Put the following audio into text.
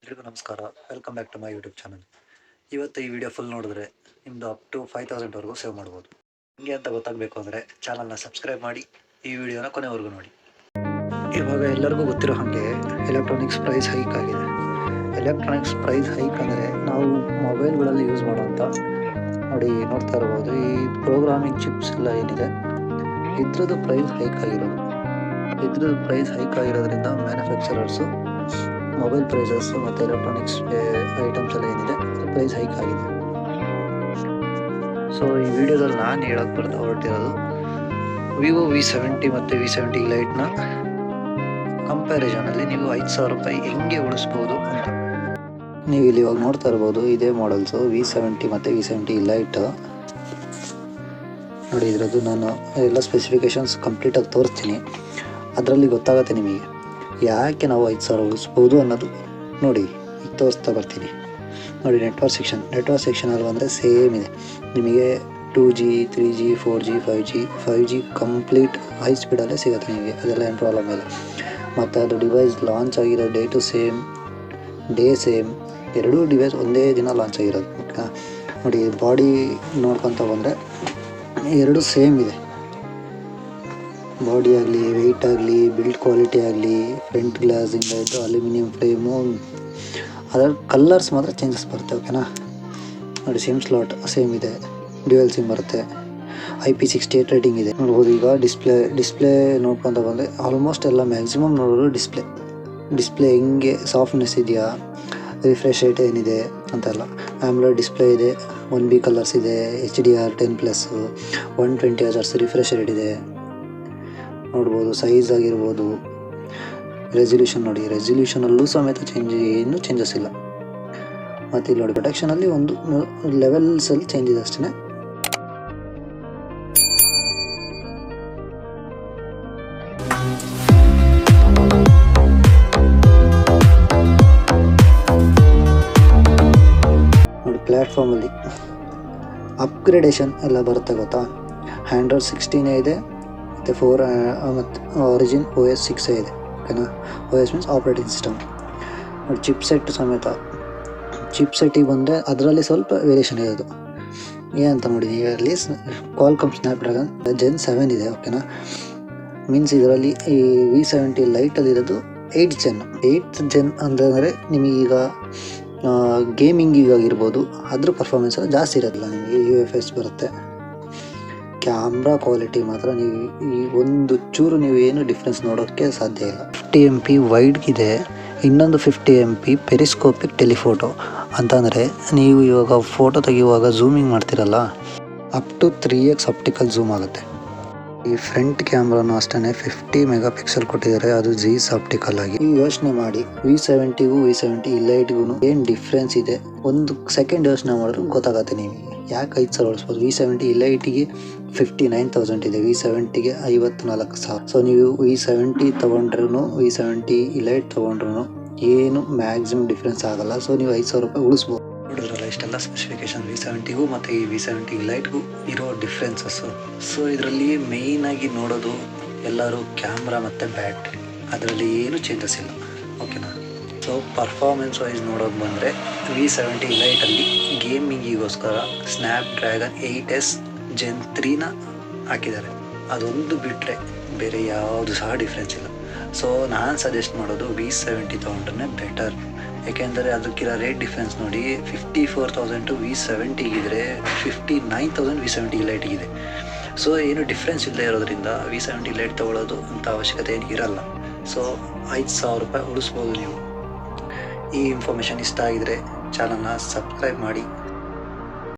ಎಲ್ರಿಗೂ ನಮಸ್ಕಾರ. Welcome back to my YouTube channel. ಇವತ್ತು ಈ ವಿಡಿಯೋ ಫುಲ್ ನೋಡಿದ್ರೆ ನಿಮ್ಮದು ಅಪ್ ಟು 5000ವರೆಗೂ ಸೇವ್ ಮಾಡ್ಬೋದು. ಹಿಂಗೆ ಅಂತ ಗೊತ್ತಾಗಬೇಕು ಅಂದರೆ ಚಾನಲ್ನ ಸಬ್ಸ್ಕ್ರೈಬ್ ಮಾಡಿ, ಈ ವಿಡಿಯೋನ ಕೊನೆವರೆಗೂ ನೋಡಿ. ಇವಾಗ ಎಲ್ಲರಿಗೂ ಗೊತ್ತಿರೋ ಹಾಗೆ ಎಲೆಕ್ಟ್ರಾನಿಕ್ಸ್ ಪ್ರೈಸ್ ಹೈಕ್ ಆಗಿದೆ. ಎಲೆಕ್ಟ್ರಾನಿಕ್ಸ್ ಪ್ರೈಸ್ ಹೈಕ್ ಅಂದರೆ ನಾವು ಮೊಬೈಲ್ಗಳಲ್ಲಿ ಯೂಸ್ ಮಾಡುವಂಥ ನೋಡ್ತಾ ಇರ್ಬೋದು, ಈ ಪ್ರೋಗ್ರಾಮಿಂಗ್ ಚಿಪ್ಸ್ ಎಲ್ಲ ಏನಿದೆ ಇದ್ರದ್ದು ಪ್ರೈಸ್ ಹೈಕ್ ಆಗಿರೋದು. ಇದ್ರದ್ದು ಪ್ರೈಸ್ ಹೈಕ್ ಆಗಿರೋದ್ರಿಂದ ಮ್ಯಾನುಫ್ಯಾಕ್ಚರರ್ಸು ಮೊಬೈಲ್ ಪ್ರೈಸಸ್ ಮತ್ತು ಎಲೆಕ್ಟ್ರಾನಿಕ್ಸ್ ಐಟಮ್ಸ್ ಎಲ್ಲ ಏನಿದೆ ಪ್ರೈಸ್ ಹೈಕ್ ಆಗಿದೆ. ಸೊ ಈ ವಿಡಿಯೋದಲ್ಲಿ ನಾನು ಹೇಳಕ್ಕೆ ಹೊರಟಿರೋದು ವಿವೋ V70 ಮತ್ತು V70 ಲೈಟ್ನ ಕಂಪ್ಯಾರಿಸನಲ್ಲಿ ನೀವು 5000 ರೂಪಾಯಿ ಹೆಂಗೆ ಉಳಿಸ್ಬೋದು ಅಂತ. ನೀವು ಇಲ್ಲಿ ಇವಾಗ ನೋಡ್ತಾ ಇರ್ಬೋದು, ಇದೇ ಮಾಡಲ್ಸು V70 ಮತ್ತು V70 ಲೈಟ್. ನೋಡಿ, ಇದರದ್ದು ನಾನು ಎಲ್ಲ ಸ್ಪೆಸಿಫಿಕೇಶನ್ಸ್ ಕಂಪ್ಲೀಟಾಗಿ ತೋರಿಸ್ತೀನಿ. ಅದರಲ್ಲಿ ಗೊತ್ತಾಗುತ್ತೆ ನಿಮಗೆ ಯಾಕೆ ನಾವು 5000 ಉಳಿಸ್ಬೋದು ಅನ್ನೋದು. ನೋಡಿ, ಈಗ ತೋರಿಸ್ತಾ ಬರ್ತೀನಿ. ನೋಡಿ, ನೆಟ್ವರ್ಕ್ ಸೆಕ್ಷನಲ್ಲಿ ಬಂದರೆ ಸೇಮ್ ಇದೆ. ನಿಮಗೆ 2G 3G 4G 5G complete high ಸ್ಪೀಡಲ್ಲೇ ಸಿಗುತ್ತೆ ನಿಮಗೆ, ಅದೆಲ್ಲ ಏನು ಪ್ರಾಬ್ಲಮ್ ಇಲ್ಲ. ಮತ್ತು ಅದು ಡಿವೈಸ್ ಲಾಂಚ್ ಆಗಿರೋ ಡೇ ಸೇಮ್ ಎರಡೂ ಡಿವೈಸ್ ಒಂದೇ ದಿನ ಲಾಂಚ್ ಆಗಿರೋದು. ಓಕೆ, ನೋಡಿ ಬಾಡಿ ನೋಡ್ಕೊತ ಬಂದರೆ ಎರಡು ಸೇಮ್ ಇದೆ. ಬಾಡಿ ಆಗಲಿ, ವೆಯ್ಟ್ ಆಗಲಿ, ಬಿಲ್ಡ್ ಕ್ವಾಲಿಟಿ ಆಗಲಿ, ಫ್ರಂಟ್ ಗ್ಲಾಸಿಂದ ಇದ್ದು ಅಲ್ಯೂಮಿನಿಯಂ ಫ್ರೇಮು, ಅದರ ಕಲರ್ಸ್ ಮಾತ್ರ ಚೇಂಜಸ್ ಬರುತ್ತೆ. ಓಕೆನಾ, ನೋಡಿ ಸಿಮ್ ಸ್ಲಾಟ್ ಸೇಮ್ ಇದೆ, ಡ್ಯುಯಲ್ ಸಿಮ್ ಬರುತ್ತೆ, IP68 ರೇಟಿಂಗ್ ಇದೆ. ನೋಡ್ಬೋದು ಈಗ ಡಿಸ್ಪ್ಲೇ ನೋಡ್ಕೊತ ಬಂದರೆ ಆಲ್ಮೋಸ್ಟ್ ಎಲ್ಲ ಮ್ಯಾಕ್ಸಿಮಮ್ ನೋಡೋದು ಡಿಸ್ಪ್ಲೇ ಹೆಂಗೆ ಸಾಫ್ಟ್ನೆಸ್ ಇದೆಯಾ, ರಿಫ್ರೆಶ್ ರೇಟ್ ಏನಿದೆ ಅಂತೆಲ್ಲ. ಆಮ್ಲೋಡ್ ಡಿಸ್ಪ್ಲೇ ಇದೆ, 1B ಕಲರ್ಸ್ ಇದೆ, HDR10+, 120 Hz ರಿಫ್ರೆಶ್ ರೇಟ್ ಇದೆ. ನೋಡ್ಬೋದು ಸೈಜ್ ಆಗಿರ್ಬೋದು, ರೆಸಲ್ಯೂಷನ್ ನೋಡಿ, ರೆಸಲ್ಯೂಷನಲ್ಲೂ ಸಮೇತ ಏನೂ ಚೇಂಜಸ್ ಇಲ್ಲ. ಮತ್ತು ಇಲ್ಲಿ ನೋಡಿ ಪ್ರೊಟೆಕ್ಷನಲ್ಲಿ ಒಂದು ಲೆವೆಲ್ಸಲ್ಲಿ ಚೇಂಜ್ ಇದೆ ಅಷ್ಟೇ. ನೋಡಿ ಪ್ಲ್ಯಾಟ್ಫಾರ್ಮಲ್ಲಿ ಅಪ್ಗ್ರೇಡೇಷನ್ ಎಲ್ಲ ಬರುತ್ತೆ ಗೊತ್ತಾ. Android 16 ಇದೆ ಮತ್ತು 4 ಮತ್ತು ಒರಿಜಿನ್ OS 6 ಇದೆ. ಓಕೆನಾ, OS ಮೀನ್ಸ್ ಆಪ್ರೇಟಿಂಗ್ ಸಿಸ್ಟಮ್. ನೋಡಿ ಚಿಪ್ಸೆಟ್ಟಿಗೆ ಬಂದರೆ ಅದರಲ್ಲಿ ಸ್ವಲ್ಪ ವೇರಿಯೇಷನ್ ಇರೋದು. ಏನಂತ ನೋಡಿ, ಅಲ್ಲಿ ಕ್ವಾಲ್ಕಾಮ್ ಸ್ನ್ಯಾಪ್ಡ್ರ್ಯಾಗನ್ Gen 7 ಇದೆ. ಓಕೆನಾ, ಮೀನ್ಸ್ ಇದರಲ್ಲಿ ಈ V70 ಲೈಟಲ್ಲಿರೋದು 8th ಜೆನ್ ಅಂದರೆ ನಿಮಗೀಗ ಗೇಮಿಂಗಿಗಾಗಿರ್ಬೋದು ಅದ್ರ ಪರ್ಫಾರ್ಮೆನ್ಸ್ ಎಲ್ಲ ಜಾಸ್ತಿ ಇರೋದಿಲ್ಲ. ನಿಮಗೆ UFS ಬರುತ್ತೆ. ಕ್ಯಾಮ್ರಾ ಕ್ವಾಲಿಟಿ ಮಾತ್ರ ನೀವು ಈ ಒಂದು ಚೂರು ನೀವು ಏನು ಡಿಫ್ರೆನ್ಸ್ ನೋಡೋಕ್ಕೆ ಸಾಧ್ಯ ಇಲ್ಲ. 50 MP ವೈಡ್ಗಿದೆ, ಇನ್ನೊಂದು 50 MP ಪೆರಿಸ್ಕೋಪಿಕ್ ಟೆಲಿಫೋಟೋ. ಅಂತಂದರೆ ನೀವು ಇವಾಗ ಫೋಟೋ ತೆಗೆಯುವಾಗ ಝೂಮಿಂಗ್ ಮಾಡ್ತಿರಲ್ಲ, up to 3x optical zoom ಆಗುತ್ತೆ. ಈ ಫ್ರಂಟ್ ಕ್ಯಾಮ್ರಾನು ಅಷ್ಟೇ 50 ಮೆಗಾಪಿಕ್ಸೆಲ್ ಕೊಟ್ಟಿದ್ದಾರೆ, ಅದು Zeiss ಆಪ್ಟಿಕಲ್ ಆಗಿ. ನೀವು ಯೋಚನೆ ಮಾಡಿ, V70ಗೂ V70 ಲೈಟ್ಗೂ ಏನು ಡಿಫ್ರೆನ್ಸ್ ಇದೆ, ಒಂದು ಸೆಕೆಂಡ್ ಯೋಚನೆ ಮಾಡಿದ್ರೆ ಗೊತ್ತಾಗತ್ತೆ ನಿಮಗೆ ಯಾಕೆ 5000 ಉಳಿಸ್ಬೋದು. V70 ಲೈಟಿಗೆ 59,000 ಇದೆ, V70ಗೆ 54,000. ಸೊ ನೀವು V70 ತೊಗೊಂಡ್ರೂ V70 ಲೈಟ್ ತೊಗೊಂಡ್ರು ಏನು ಮ್ಯಾಕ್ಸಿಮಮ್ ಡಿಫ್ರೆನ್ಸ್ ಆಗಲ್ಲ. ಸೊ ನೀವು 5000 ರೂಪಾಯಿ ಉಳಿಸ್ಬೋದು. ನೋಡಿದ್ರಲ್ಲ, ಇಷ್ಟೆಲ್ಲ ಸ್ಪೆಸಿಫಿಕೇಶನ್ V70ಗೂ ಮತ್ತು ಈ V70 ಲೈಟ್ಗೂ ಇರೋ ಡಿಫ್ರೆನ್ಸಸ್ಸು. ಸೊ ಇದರಲ್ಲಿ ಮೇಯ್ನಾಗಿ ನೋಡೋದು ಎಲ್ಲರೂ ಕ್ಯಾಮ್ರಾ ಮತ್ತು ಬ್ಯಾಟ್ರಿ, ಅದರಲ್ಲಿ ಏನು ಚೇಂಜಸ್ ಇಲ್ಲ. ಓಕೆನಾ, ಸೊ ಪರ್ಫಾರ್ಮೆನ್ಸ್ ವೈಸ್ ನೋಡೋದು ಬಂದರೆ V70 ಲೈಟಲ್ಲಿ ಗೇಮಿಂಗಿಗೋಸ್ಕರ ಸ್ನ್ಯಾಪ್ಡ್ರ್ಯಾಗನ್ 8S Gen 3ನ ಹಾಕಿದ್ದಾರೆ. ಅದೊಂದು ಬಿಟ್ಟರೆ ಬೇರೆ ಯಾವುದು ಸಹ ಡಿಫ್ರೆನ್ಸ್ ಇಲ್ಲ. ಸೊ ನಾನು ಸಜೆಸ್ಟ್ ಮಾಡೋದು V70 ತೊಗೊಂಡ್ರೆ ಬೆಟರ್. ಏಕೆಂದರೆ ಅದಕ್ಕಿರೋ ರೇಟ್ ಡಿಫ್ರೆನ್ಸ್ ನೋಡಿ, 54,000 V70 ಇದ್ದರೆ 59,000 V70 ಲೈಟಿಗಿದೆ. ಸೊ ಏನು ಡಿಫ್ರೆನ್ಸ್ ಇಲ್ಲದೆ ಇರೋದ್ರಿಂದ V70 ಲೈಟ್ ತೊಗೊಳ್ಳೋದು ಅಂತ ಅವಶ್ಯಕತೆ ಏನು ಇರಲ್ಲ. ಸೊ 5000 ರೂಪಾಯಿ ಉಳಿಸ್ಬೋದು ನೀವು. ಈ ಇನ್ಫಾರ್ಮೇಷನ್ ಇಷ್ಟ ಆಗಿದರೆ ಚಾನಲ್ನ ಸಬ್ಸ್ಕ್ರೈಬ್ ಮಾಡಿ.